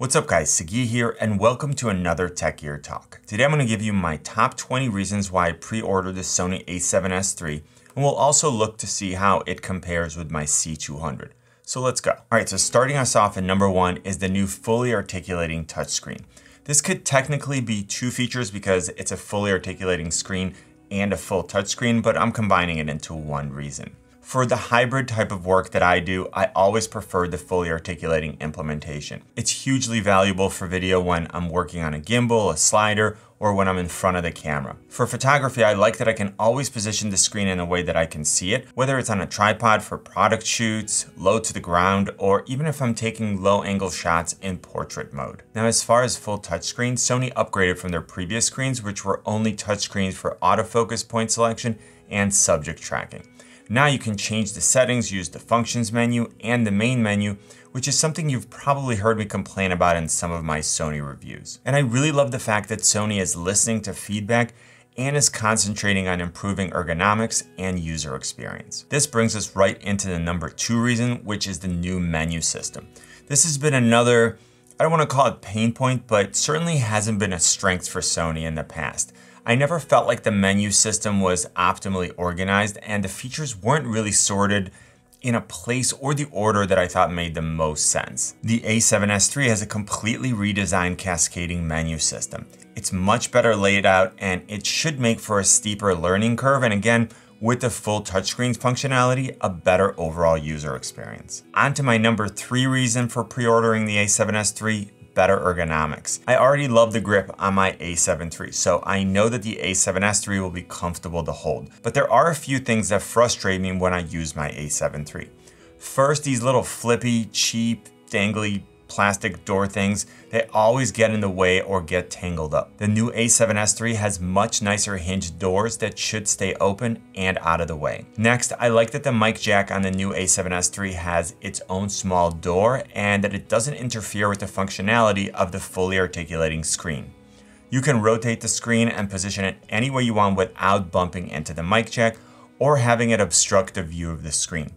What's up guys, Sagi here and welcome to another Tech Gear Talk. Today I'm going to give you my top 20 reasons why I pre-ordered the Sony A7S III, and we'll also look to see how it compares with my C200. So let's go. Alright, so starting us off at number 1 is the new fully articulating touchscreen. This could technically be two features because it's a fully articulating screen and a full touchscreen, but I'm combining it into one reason. For the hybrid type of work that I do, I always prefer the fully articulating implementation. It's hugely valuable for video when I'm working on a gimbal, a slider, or when I'm in front of the camera. For photography, I like that I can always position the screen in a way that I can see it, whether it's on a tripod for product shoots, low to the ground, or even if I'm taking low angle shots in portrait mode. Now, as far as full touchscreen, Sony upgraded from their previous screens, which were only touchscreens for autofocus point selection and subject tracking. Now you can change the settings, use the functions menu and the main menu, which is something you've probably heard me complain about in some of my Sony reviews. And I really love the fact that Sony is listening to feedback and is concentrating on improving ergonomics and user experience. This brings us right into the number 2 reason, which is the new menu system. This has been another, I don't want to call it pain point, but certainly hasn't been a strength for Sony in the past. I never felt like the menu system was optimally organized and the features weren't really sorted in a place or the order that I thought made the most sense. The A7S III has a completely redesigned cascading menu system. It's much better laid out and it should make for a steeper learning curve, and again, with the full touchscreen functionality, a better overall user experience. On to my number 3 reason for pre-ordering the A7S III, better ergonomics. I already love the grip on my A7 III, so I know that the A7S III will be comfortable to hold. But there are a few things that frustrate me when I use my A7 III. First, these little flippy, cheap, dangly plastic door things, they always get in the way or get tangled up. The new A7S III has much nicer hinged doors that should stay open and out of the way. Next, I like that the mic jack on the new A7S III has its own small door and that it doesn't interfere with the functionality of the fully articulating screen. You can rotate the screen and position it any way you want without bumping into the mic jack or having it obstruct the view of the screen.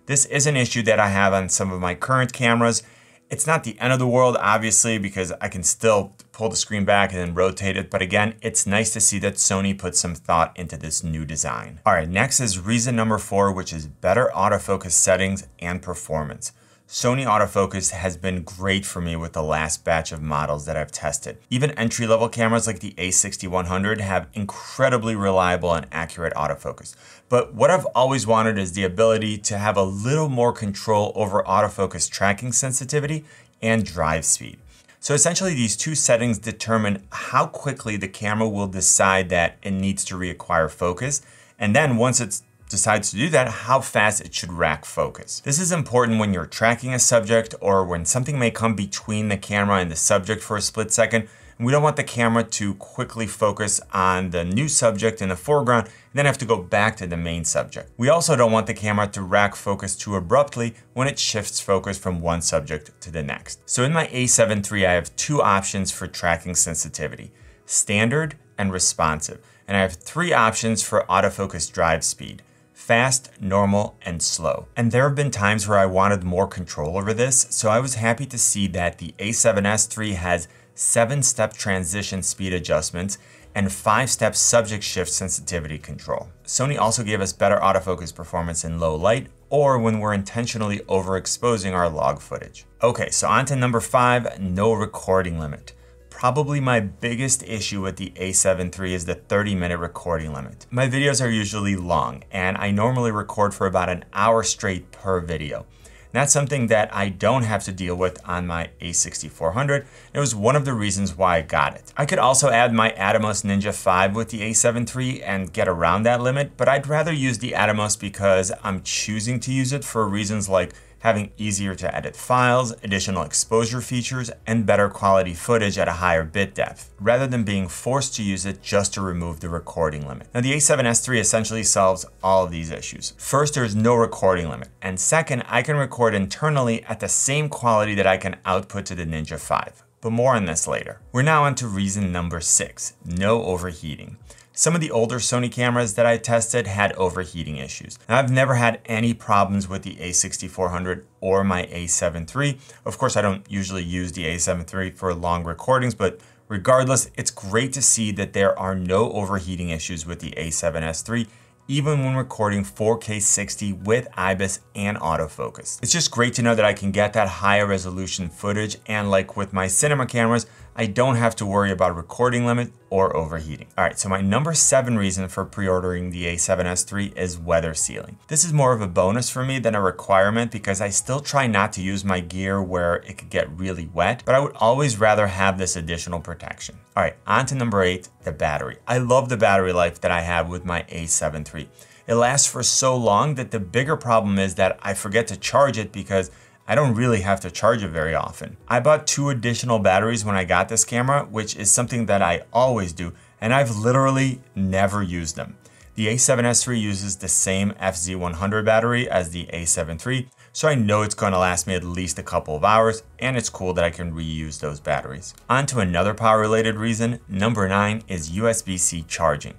This is an issue that I have on some of my current cameras. It's not the end of the world, obviously, because I can still pull the screen back and then rotate it. But again, it's nice to see that Sony put some thought into this new design. All right, next is reason number 4, which is better autofocus settings and performance. Sony autofocus has been great for me with the last batch of models that I've tested. Even entry-level cameras like the A6100 have incredibly reliable and accurate autofocus. But what I've always wanted is the ability to have a little more control over autofocus tracking sensitivity and drive speed. So essentially these two settings determine how quickly the camera will decide that it needs to reacquire focus, and then once it decides to do that, how fast it should rack focus. This is important when you're tracking a subject or when something may come between the camera and the subject for a split second. We don't want the camera to quickly focus on the new subject in the foreground and then have to go back to the main subject. We also don't want the camera to rack focus too abruptly when it shifts focus from one subject to the next. So in my A7 III, I have 2 options for tracking sensitivity: standard and responsive. And I have 3 options for autofocus drive speed: fast, normal, and slow. And there have been times where I wanted more control over this, so I was happy to see that the A7S III has 7-step transition speed adjustments and 5-step subject shift sensitivity control. Sony also gave us better autofocus performance in low light or when we're intentionally overexposing our log footage. Okay, so on to number 5, no recording limit. Probably my biggest issue with the A7 III is the 30-minute recording limit. My videos are usually long, and I normally record for about an hour straight per video. That's something that I don't have to deal with on my A6400. It was one of the reasons why I got it. I could also add my Atomos Ninja 5 with the A7 III and get around that limit, but I'd rather use the Atomos because I'm choosing to use it for reasons like having easier to edit files, additional exposure features, and better quality footage at a higher bit depth, rather than being forced to use it just to remove the recording limit. Now the A7S III essentially solves all of these issues. First, there's no recording limit, and second, I can record internally at the same quality that I can output to the Ninja 5. But more on this later. We're now on to reason number 6, no overheating. Some of the older Sony cameras that I tested had overheating issues. Now, I've never had any problems with the A6400 or my A7 III. Of course, I don't usually use the A7 III for long recordings, but regardless, it's great to see that there are no overheating issues with the A7S III, even when recording 4K 60 with IBIS and autofocus. It's just great to know that I can get that higher resolution footage, and like with my cinema cameras, I don't have to worry about recording limit or overheating. All right, so my number 7 reason for pre-ordering the A7S III is weather sealing. This is more of a bonus for me than a requirement because I still try not to use my gear where it could get really wet, but I would always rather have this additional protection. All right, on to number 8, the battery. I love the battery life that I have with my A7 III. It lasts for so long that the bigger problem is that I forget to charge it because I don't really have to charge it very often. I bought 2 additional batteries when I got this camera, which is something that I always do, and I've literally never used them. The A7S III uses the same FZ100 battery as the A7 III, so I know it's going to last me at least a couple of hours, and it's cool that I can reuse those batteries. On to another power-related reason, number 9 is USB-C charging.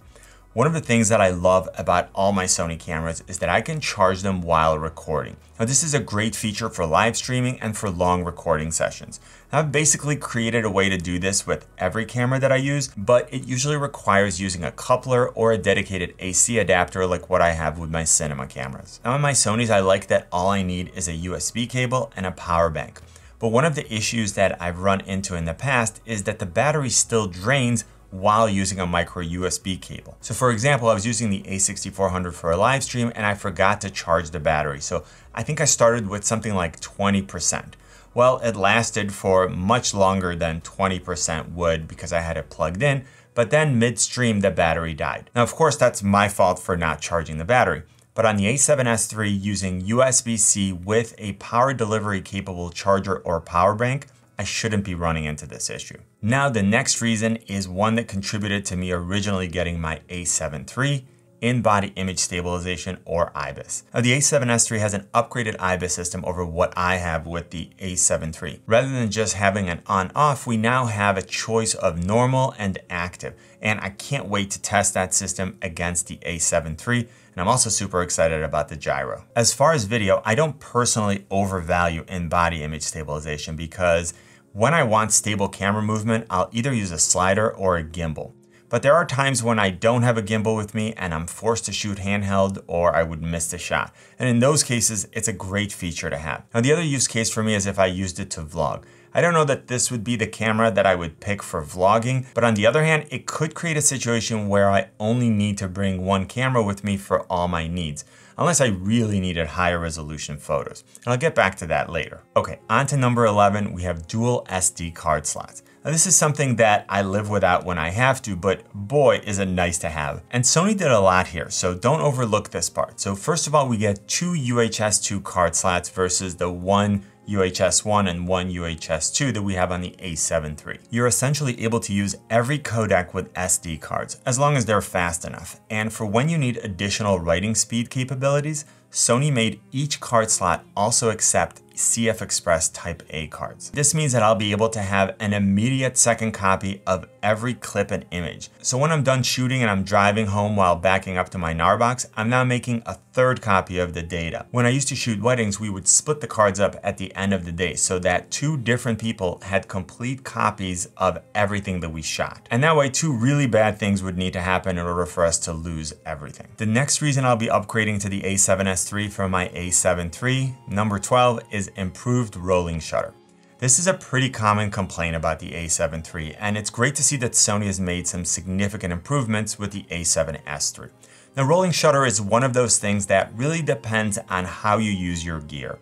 One of the things that I love about all my Sony cameras is that I can charge them while recording. Now, this is a great feature for live streaming and for long recording sessions. I've basically created a way to do this with every camera that I use, but it usually requires using a coupler or a dedicated AC adapter like what I have with my cinema cameras. Now, on my Sonys, I like that all I need is a USB cable and a power bank. But one of the issues that I've run into in the past is that the battery still drains while using a micro USB cable. So for example, I was using the A6400 for a live stream and I forgot to charge the battery. So I think I started with something like 20%. Well, it lasted for much longer than 20% would because I had it plugged in, but then midstream the battery died. Now, of course, that's my fault for not charging the battery. But on the A7S III, using USB-C with a power delivery capable charger or power bank, I shouldn't be running into this issue. Now, the next reason is one that contributed to me originally getting my A7 III, in-body image stabilization or IBIS. Now, the A7S III has an upgraded IBIS system over what I have with the A7 III. Rather than just having an on-off, we now have a choice of normal and active, and I can't wait to test that system against the A7 III, and I'm also super excited about the gyro. As far as video, I don't personally overvalue in-body image stabilization because when I want stable camera movement, I'll either use a slider or a gimbal. But there are times when I don't have a gimbal with me and I'm forced to shoot handheld or I would miss the shot. And in those cases, it's a great feature to have. Now, the other use case for me is if I used it to vlog. I don't know that this would be the camera that I would pick for vlogging, but on the other hand, it could create a situation where I only need to bring one camera with me for all my needs, unless I really needed higher resolution photos. And I'll get back to that later. Okay, on to number 11, we have dual SD card slots. Now, this is something that I live without when I have to, but boy, is it nice to have. And Sony did a lot here, so don't overlook this part. So first of all, we get 2 UHS 2 card slots versus the 1 UHS 1 and 1 UHS 2 that we have on the A7 III. You're essentially able to use every codec with SD cards, as long as they're fast enough. And for when you need additional writing speed capabilities, Sony made each card slot also accept CF Express Type A cards. This means that I'll be able to have an immediate second copy of every clip and image. So when I'm done shooting and I'm driving home while backing up to my NAR box, I'm now making a third copy of the data. When I used to shoot weddings, we would split the cards up at the end of the day so that 2 different people had complete copies of everything that we shot. And that way, 2 really bad things would need to happen in order for us to lose everything. The next reason I'll be upgrading to the A7S III from my A7 III, number 12, is improved rolling shutter. This is a pretty common complaint about the A7 III, and it's great to see that Sony has made some significant improvements with the A7S III. Now, rolling shutter is one of those things that really depends on how you use your gear.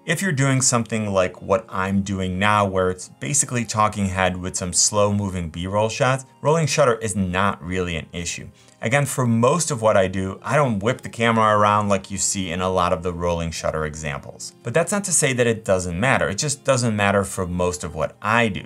If you're doing something like what I'm doing now, where it's basically talking head with some slow moving B-roll shots, rolling shutter is not really an issue. Again, for most of what I do, I don't whip the camera around like you see in a lot of the rolling shutter examples. But that's not to say that it doesn't matter. It just doesn't matter for most of what I do.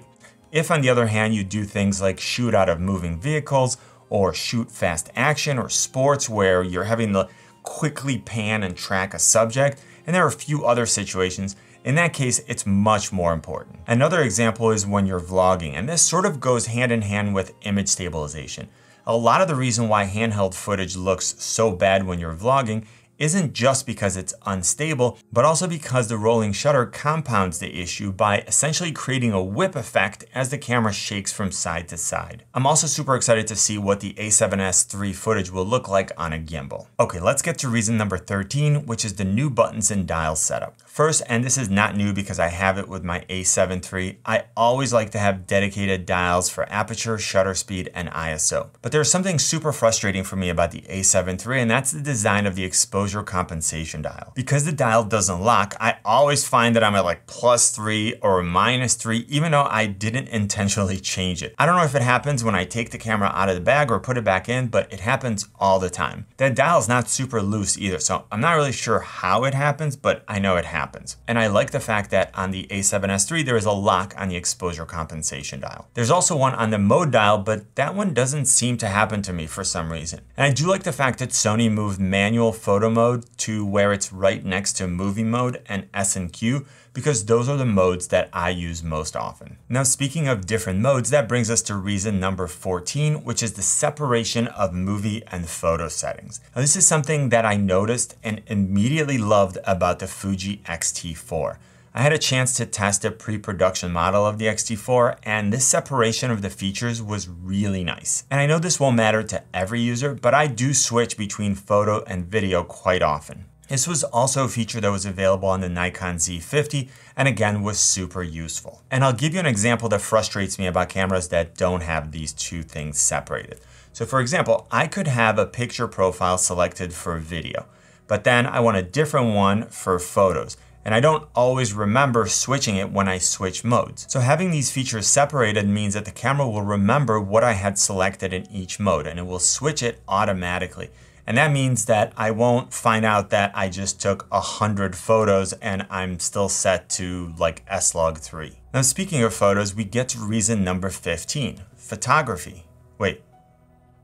If, on the other hand, you do things like shoot out of moving vehicles or shoot fast action or sports where you're having to quickly pan and track a subject, and there are a few other situations, in that case, it's much more important. Another example is when you're vlogging, and this sort of goes hand in hand with image stabilization. A lot of the reason why handheld footage looks so bad when you're vlogging isn't just because it's unstable, but also because the rolling shutter compounds the issue by essentially creating a whip effect as the camera shakes from side to side. I'm also super excited to see what the A7S III footage will look like on a gimbal. Okay, let's get to reason number 13, which is the new buttons and dials setup. First, and this is not new because I have it with my A7 III, I always like to have dedicated dials for aperture, shutter speed, and ISO. But there's something super frustrating for me about the A7 III, and that's the design of the exposure compensation dial. Because the dial doesn't lock, I always find that I'm at like +3 or -3, even though I didn't intentionally change it. I don't know if it happens when I take the camera out of the bag or put it back in, but it happens all the time. That dial is not super loose either, so I'm not really sure how it happens, but I know it happens. And I like the fact that on the A7S III, there is a lock on the exposure compensation dial. There's also one on the mode dial, but that one doesn't seem to happen to me for some reason. And I do like the fact that Sony moved manual photo mode to where it's right next to movie mode and S&Q, because those are the modes that I use most often. Now, speaking of different modes, that brings us to reason number 14, which is the separation of movie and photo settings. Now, this is something that I noticed and immediately loved about the Fuji X-T4. I had a chance to test a pre-production model of the X-T4, and this separation of the features was really nice. And I know this won't matter to every user, but I do switch between photo and video quite often. This was also a feature that was available on the Nikon Z50 and again was super useful. And I'll give you an example that frustrates me about cameras that don't have these two things separated. So for example, I could have a picture profile selected for video, but then I want a different one for photos. And I don't always remember switching it when I switch modes. So having these features separated means that the camera will remember what I had selected in each mode and it will switch it automatically. And that means that I won't find out that I just took 100 photos and I'm still set to like S-Log3. Now, speaking of photos, we get to reason number 15, photography. Wait,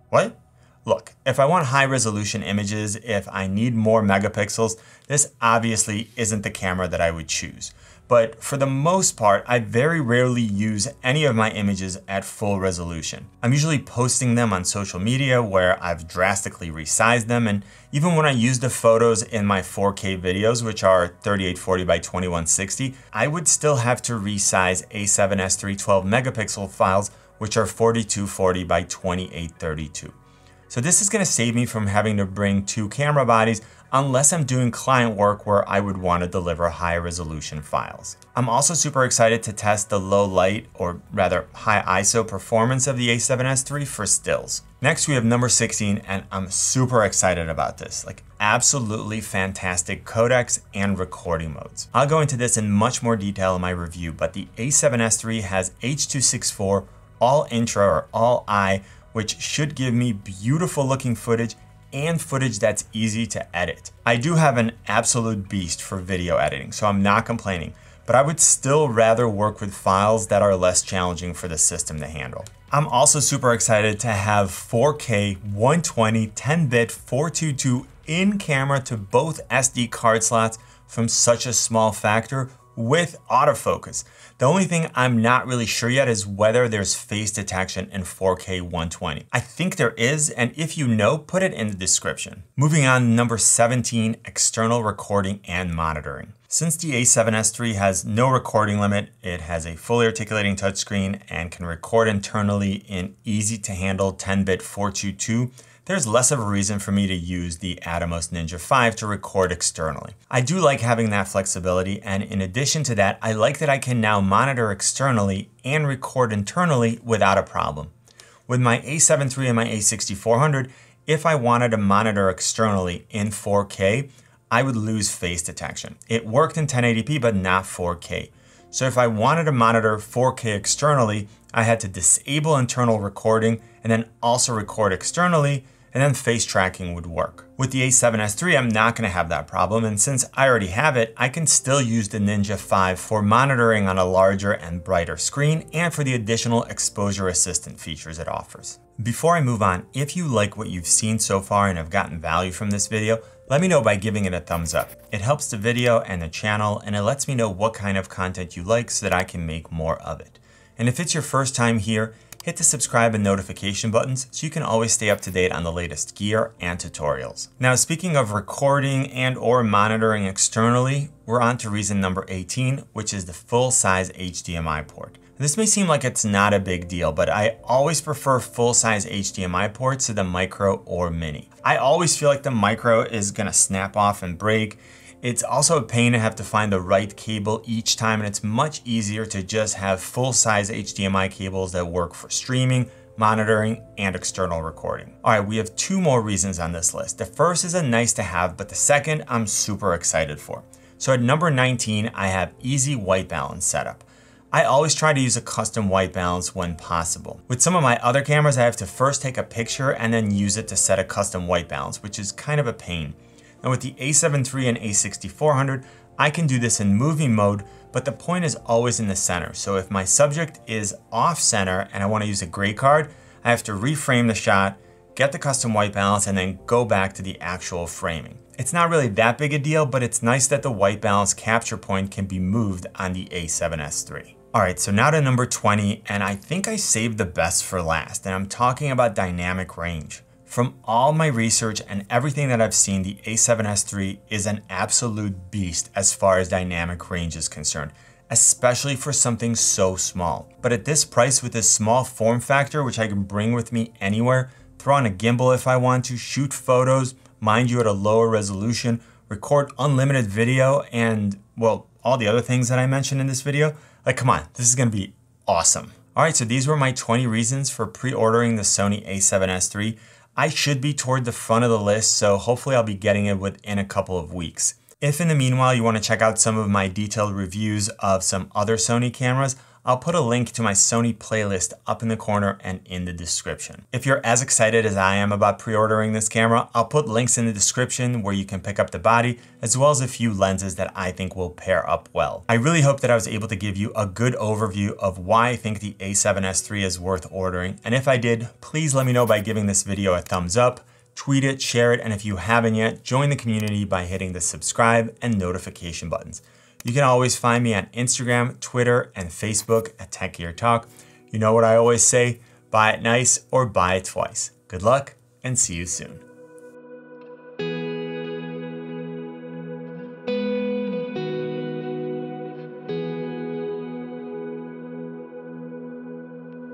what? Look, if I want high resolution images, if I need more megapixels, this obviously isn't the camera that I would choose. But for the most part, I very rarely use any of my images at full resolution. I'm usually posting them on social media where I've drastically resized them, and even when I use the photos in my 4K videos, which are 3840 by 2160, I would still have to resize A7S III 12 megapixel files, which are 4240 by 2832. So this is going to save me from having to bring two camera bodies unless I'm doing client work where I would want to deliver high resolution files. I'm also super excited to test the low light, or rather high ISO performance of the A7S III for stills. Next we have number 16, and I'm super excited about this. Like, absolutely fantastic codecs and recording modes. I'll go into this in much more detail in my review, but the A7S III has H.264 all intra or all I, which should give me beautiful looking footage and footage that's easy to edit. I do have an absolute beast for video editing, so I'm not complaining, but I would still rather work with files that are less challenging for the system to handle. I'm also super excited to have 4K 120 10-bit 422 in camera to both SD card slots from such a small factor with autofocus. The only thing I'm not really sure yet is whether there's face detection in 4K 120. I think there is, and if you know, put it in the description. Moving on, number 17, external recording and monitoring. Since the A7S III has no recording limit, it has a fully articulating touchscreen and can record internally in easy to handle 10-bit 422, there's less of a reason for me to use the Atomos Ninja 5 to record externally. I do like having that flexibility, and in addition to that, I like that I can now monitor externally and record internally without a problem. With my A7 III and my A6400, if I wanted to monitor externally in 4K, I would lose face detection. It worked in 1080p, but not 4K. So if I wanted to monitor 4K externally, I had to disable internal recording and then also record externally, and then face tracking would work. With the A7S III, I'm not going to have that problem, and since I already have it, I can still use the Ninja 5 for monitoring on a larger and brighter screen and for the additional exposure assistant features it offers. Before I move on, if you like what you've seen so far and have gotten value from this video, let me know by giving it a thumbs up. It helps the video and the channel, and it lets me know what kind of content you like so that I can make more of it. And if it's your first time here, hit the subscribe and notification buttons so you can always stay up to date on the latest gear and tutorials. Now, speaking of recording and or monitoring externally, we're on to reason number 18, which is the full-size HDMI port. This may seem like it's not a big deal, but I always prefer full-size HDMI ports to the micro or mini. I always feel like the micro is gonna snap off and break. It's also a pain to have to find the right cable each time, and it's much easier to just have full-size HDMI cables that work for streaming, monitoring, and external recording. All right, we have 2 more reasons on this list. The first is a nice to have, but the second I'm super excited for. So at number 19, I have easy white balance setup. I always try to use a custom white balance when possible. With some of my other cameras, I have to first take a picture and then use it to set a custom white balance, which is kind of a pain. And with the A7 III and A6400, I can do this in movie mode, but the point is always in the center. So if my subject is off center and I want to use a gray card, I have to reframe the shot, get the custom white balance, and then go back to the actual framing. It's not really that big a deal, but it's nice that the white balance capture point can be moved on the A7S III. All right, so now to number 20, and I think I saved the best for last, and I'm talking about dynamic range. From all my research and everything that I've seen, the A7S III is an absolute beast as far as dynamic range is concerned, especially for something so small. But at this price, with this small form factor, which I can bring with me anywhere, throw on a gimbal if I want to, shoot photos, mind you at a lower resolution, record unlimited video, and well, all the other things that I mentioned in this video, like come on, this is gonna be awesome. All right, so these were my 20 reasons for pre-ordering the Sony A7S III. I should be toward the front of the list, so hopefully I'll be getting it within a couple of weeks. If in the meanwhile you want to check out some of my detailed reviews of some other Sony cameras, I'll put a link to my Sony playlist up in the corner and in the description. If you're as excited as I am about pre-ordering this camera, I'll put links in the description where you can pick up the body, as well as a few lenses that I think will pair up well. I really hope that I was able to give you a good overview of why I think the A7S III is worth ordering, and if I did, please let me know by giving this video a thumbs up, tweet it, share it, and if you haven't yet, join the community by hitting the subscribe and notification buttons. You can always find me on Instagram, Twitter, and Facebook at Tech Gear Talk. You know what I always say, buy it nice or buy it twice. Good luck and see you soon.